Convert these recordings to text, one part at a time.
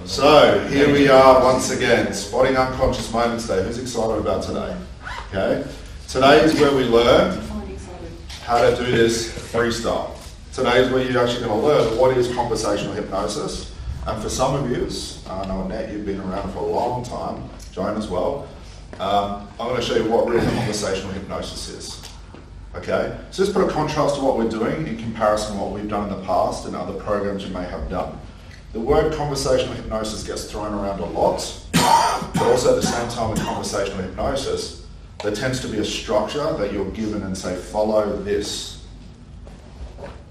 So here we are once again, spotting unconscious moments day. Who's excited about today? Okay. Today is where we learn how to do this freestyle. Today is where you're actually going to learn what is conversational hypnosis. And for some of you, I know Annette, you've been around for a long time, Joan as well, I'm going to show you what real conversational hypnosis is. Okay, so let's put a contrast to what we're doing in comparison to what we've done in the past and other programs you may have done. The word conversational hypnosis gets thrown around a lot, but also at the same time with conversational hypnosis, there tends to be a structure that you're given and say, follow this.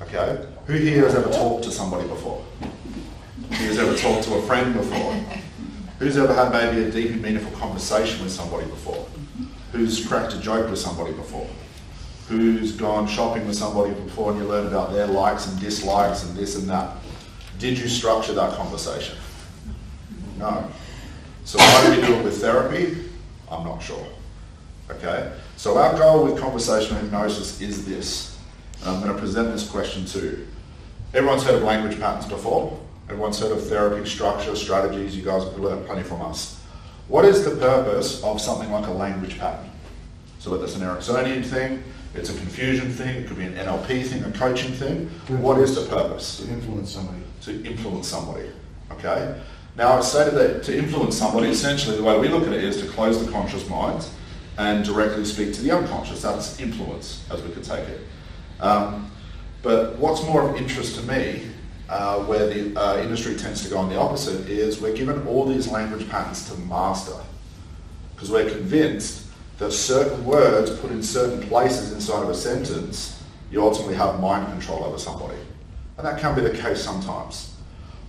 Okay, who here has ever talked to somebody before? Who has ever talked to a friend before? Who's ever had maybe a deep and meaningful conversation with somebody before? Who's cracked a joke with somebody before? Who's gone shopping with somebody before and you learn about their likes and dislikes and this and that? Did you structure that conversation? No. So why do we do it with therapy? I'm not sure. Okay? So our goal with conversational hypnosis is this. And I'm going to present this question to you. Everyone's heard of language patterns before. Everyone's heard of therapy, structure, strategies. You guys have learned plenty from us. What is the purpose of something like a language pattern? So whether it's an Ericksonian thing, it's a confusion thing, it could be an NLP thing, a coaching thing. What is the purpose? To influence somebody. To influence somebody, okay? Now I've stated that to influence somebody, essentially the way we look at it is to close the conscious mind and directly speak to the unconscious. That's influence, as we could take it. But what's more of interest to me, where the industry tends to go on the opposite, is we're given all these language patterns to master. Because we're convinced that certain words put in certain places inside of a sentence, you ultimately have mind control over somebody. And that can be the case sometimes.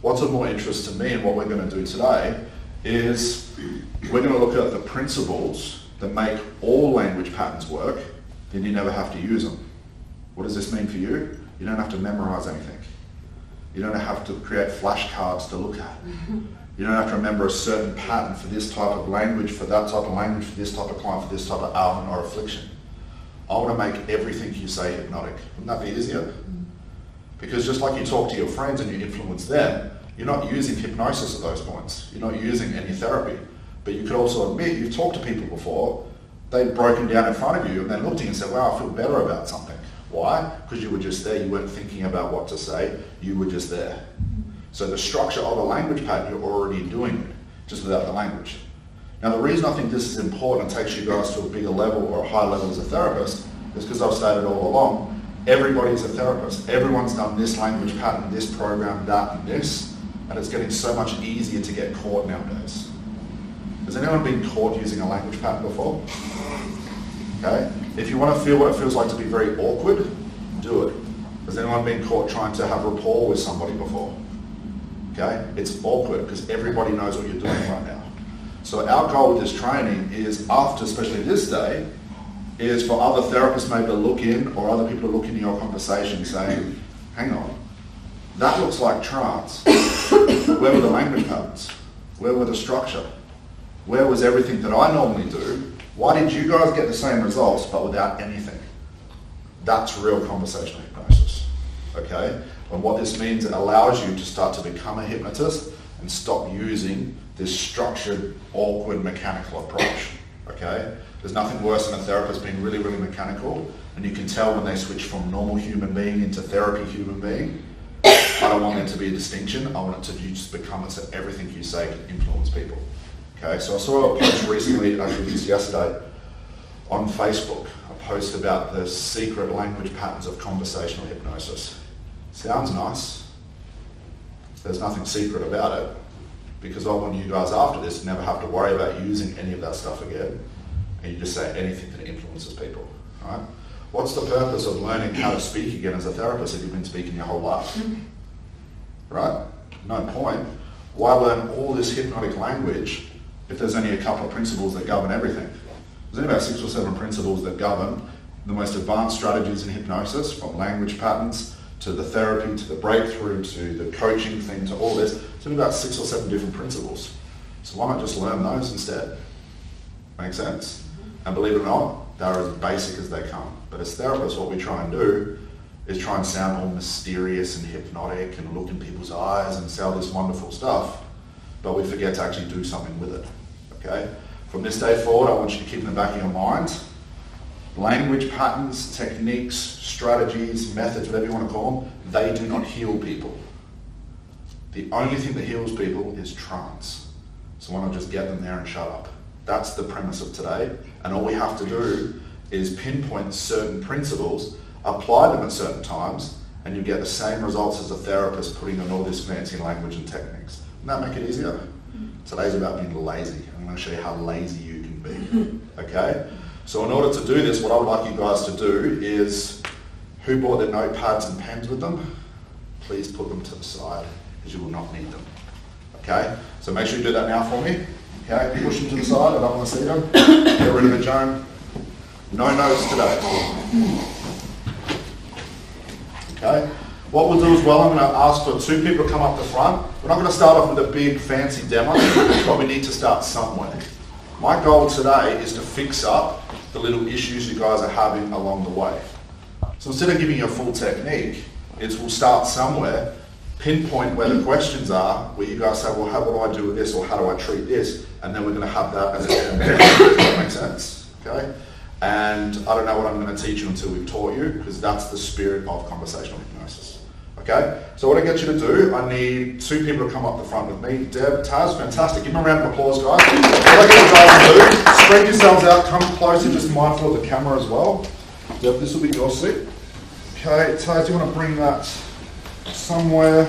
What's of more interest to me and what we're going to do today is we're going to look at the principles that make all language patterns work, then you never have to use them. What does this mean for you? You don't have to memorize anything. You don't have to create flashcards to look at. You don't have to remember a certain pattern for this type of language, for that type of language, for this type of client, for this type of ailment or affliction. I want to make everything you say hypnotic. Wouldn't that be easier? Because just like you talk to your friends and you influence them, you're not using hypnosis at those points. You're not using any therapy. But you could also admit you've talked to people before, they've broken down in front of you and then looked at you and said, wow, I feel better about something. Why? Because you were just there. You weren't thinking about what to say. You were just there. So the structure of a language pattern, you're already doing it, just without the language. Now the reason I think this is important and takes you guys to a bigger level or a higher level as a therapist is because I've stated all along, everybody's a therapist. Everyone's done this language pattern, this program, that and this, and it's getting so much easier to get caught nowadays. Has anyone been caught using a language pattern before? Okay? If you want to feel what it feels like to be very awkward, do it. Has anyone been caught trying to have rapport with somebody before? Okay? It's awkward because everybody knows what you're doing right now. So our goal with this training is after, especially this day, is for other therapists maybe to look in or other people to look into your conversation saying, hang on, that looks like trance. Where were the language patterns? Where were the structure? Where was everything that I normally do? Why did you guys get the same results but without anything? That's real conversational hypnosis. Okay? And what this means, it allows you to start to become a hypnotist and stop using this structured, awkward, mechanical approach. Okay? There's nothing worse than a therapist being really, really mechanical, and you can tell when they switch from normal human being into therapy human being. I don't want there to be a distinction. I want it to just become it so everything you say can influence people. Okay? So I saw a post recently, actually just yesterday, on Facebook, a post about the secret language patterns of conversational hypnosis. Sounds nice. There's nothing secret about it, because I want you guys after this to never have to worry about using any of that stuff again, and you just say anything that influences people. Right? What's the purpose of learning how to speak again as a therapist if you've been speaking your whole life? Right? No point. Why learn all this hypnotic language if there's only a couple of principles that govern everything? There's only about 6 or 7 principles that govern the most advanced strategies in hypnosis, from language patterns to the therapy, to the breakthrough, to the coaching thing, to all this. It's only about 6 or 7 different principles. So why not just learn those instead? Make sense? And believe it or not, they're as basic as they come. But as therapists, what we try and do is try and sound all mysterious and hypnotic and look in people's eyes and say all this wonderful stuff, but we forget to actually do something with it, okay? From this day forward, I want you to keep in the back of your mind, language patterns, techniques, strategies, methods, whatever you want to call them, they do not heal people. The only thing that heals people is trance. So why not just get them there and shut up? That's the premise of today. And all we have to do is pinpoint certain principles, apply them at certain times, and you get the same results as a therapist putting on all this fancy language and techniques. Doesn't that make it easier? Today's about being lazy. I'm going to show you how lazy you can be. Okay? So in order to do this, what I would like you guys to do is, who brought their notepads and pens with them? Please put them to the side, because you will not need them. Okay? So make sure you do that now for me. Okay? Push them to the side. I don't want to see them. Get rid of it, Joan. No notes today. Okay? What we'll do as well, I'm going to ask for 2 people to come up the front. We're not going to start off with a big fancy demo, but we need to start somewhere. My goal today is to fix up the little issues you guys are having along the way. So instead of giving you a full technique, we'll start somewhere, pinpoint where the questions are, where you guys say, well, what do I do with this, or how do I treat this? And then we're going to have that as a demo. Does that make sense? Okay? And I don't know what I'm going to teach you until we've taught you, because that's the spirit of conversational hypnosis. Okay? So what I get you to do, I need 2 people to come up the front with me. Deb, Taz, fantastic. Give them a round of applause, guys. What I get you guys to do, spread yourselves out, come closer, just mindful of the camera as well. Deb, this will be your seat. Okay, Taz, do you want to bring that somewhere?